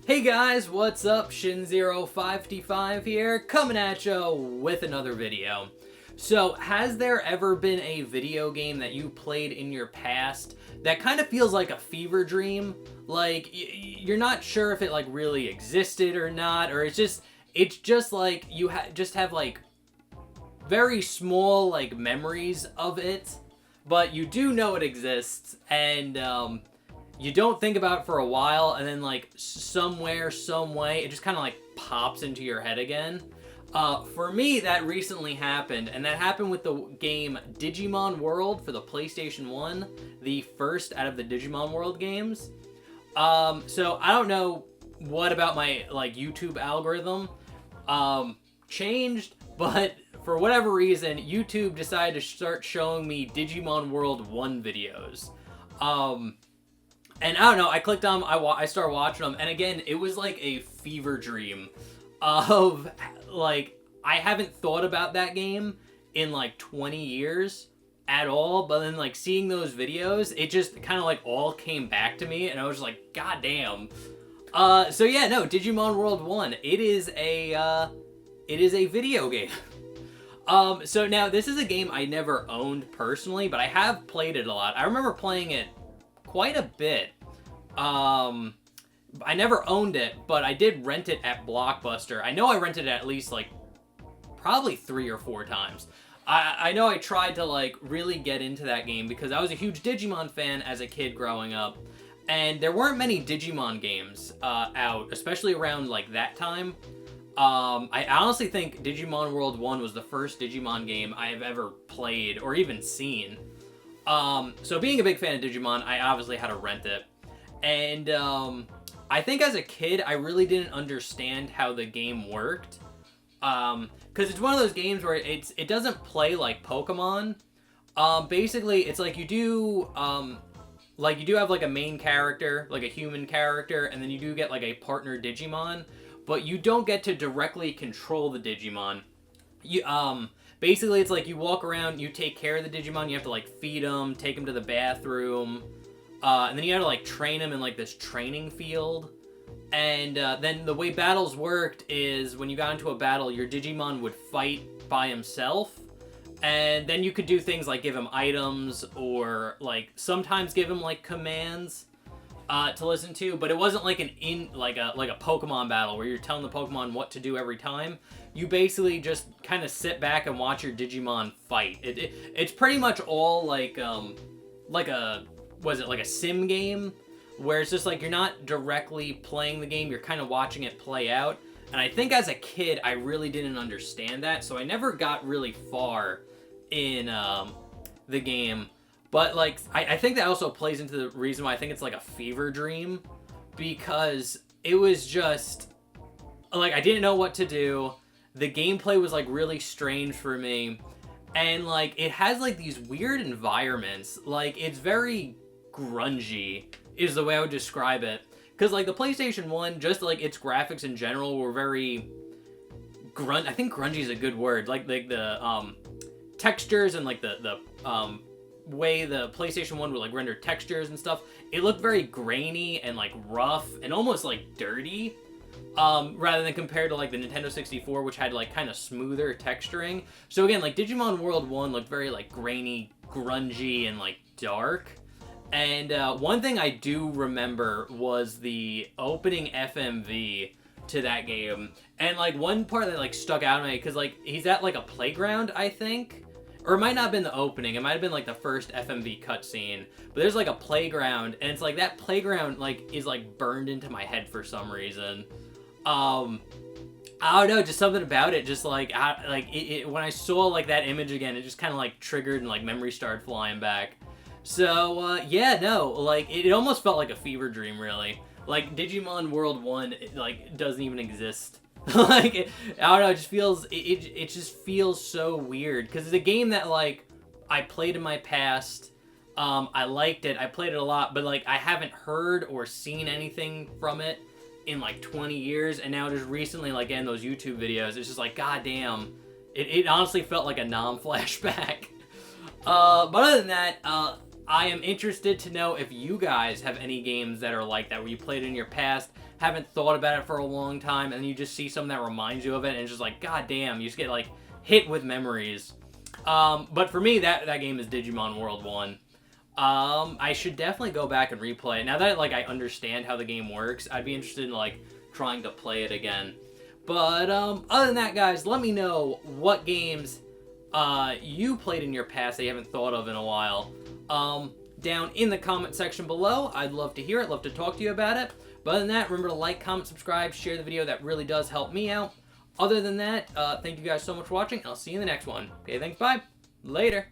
Hey guys, what's up? Shin0555 here, coming at you with another video. So, has there ever been a video game that you played in your past that kind of feels like a fever dream? Like, you're not sure if it like really existed or not, or it's just like you just have like very small like memories of it, but you do know it exists, and you don't think about it for a while, and then like somewhere, some way, it just kind of like pops into your head again. For me, that recently happened, and that happened with the game Digimon World for the PlayStation 1, the first out of the Digimon World games. So I don't know what about my like YouTube algorithm changed, but for whatever reason, YouTube decided to start showing me Digimon World 1 videos. And I don't know, I clicked on, I started watching them, and again, it was like a fever dream of, like, I haven't thought about that game in like 20 years at all, but then like seeing those videos, it just kind of like all came back to me, and I was like, god damn. So yeah, no, Digimon World 1, it is a video game. So now, this is a game I never owned personally, but I have played it a lot. I remember playing it quite a bit. I never owned it, but I did rent it at Blockbuster. I know I rented it at least like probably 3 or 4 times. I know I tried to like really get into that game because I was a huge Digimon fan as a kid growing up, and there weren't many Digimon games out, especially around like that time. I honestly think Digimon World 1 was the first Digimon game I have ever played or even seen. So being a big fan of Digimon, I obviously had to rent it. And I think as a kid, I really didn't understand how the game worked. Because it's one of those games where it doesn't play like Pokemon. Basically, it's like you do have like a main character, like a human character, and then you do get like a partner Digimon, but you don't get to directly control the Digimon. Basically, it's like you walk around, you take care of the Digimon, you have to like feed them, take them to the bathroom, and then you have to like train them in like this training field. And then the way battles worked is when you got into a battle, your Digimon would fight by himself, and then you could do things like give him items, or like sometimes give him like commands to listen to, but it wasn't like like a Pokemon battle where you're telling the Pokemon what to do every time. You basically just kind of sit back and watch your Digimon fight. It's pretty much all like a sim game, where it's just like you're not directly playing the game, you're kind of watching it play out. And I think as a kid, I really didn't understand that, so I never got really far in the game. But like, I think that also plays into the reason why I think it's like a fever dream, because it was just like I didn't know what to do. The gameplay was like really strange for me, and like it has like these weird environments. Like, it's very grungy is the way I would describe it, because like the PlayStation 1, just like its graphics in general were very I think grungy is a good word. Like the textures and like the way the PlayStation 1 would like render textures and stuff, it looked very grainy and like rough and almost like dirty, rather than compared to like the Nintendo 64, which had like kind of smoother texturing. So again, like Digimon World 1 looked very like grainy, grungy, and like dark. And one thing I do remember was the opening FMV to that game, and like one part that like stuck out to me, because like he's at like a playground, I think. Or it might not have been the opening, it might have been like the first FMV cutscene. But there's like a playground, and it's like that playground like is like burned into my head for some reason. I don't know, just something about it, just like when I saw like that image again, it just kind of like triggered and like memories started flying back. So yeah, no, like it almost felt like a fever dream, really. Like Digimon World 1, like doesn't even exist. Like, I don't know, it just feels, it just feels so weird, because it's a game that, like, I played in my past, I liked it, I played it a lot, but, like, I haven't heard or seen anything from it in, like, 20 years, and now just recently, like, in those YouTube videos, it's just like, goddamn, it honestly felt like a non-flashback. But other than that, I am interested to know if you guys have any games that are like that, where you played in your past, haven't thought about it for a long time, and you just see something that reminds you of it, and it's just like, god damn, you just get like hit with memories. But for me, that game is Digimon World 1. I should definitely go back and replay it. Now that like I understand how the game works, I'd be interested in like trying to play it again. But other than that, guys, let me know what games you played in your past that you haven't thought of in a while. Down in the comment section below. I'd love to hear it, love to talk to you about it. But other than that, remember to like, comment, subscribe, share the video. That really does help me out. Other than that, thank you guys so much for watching. I'll see you in the next one. Okay, thanks, bye. Later.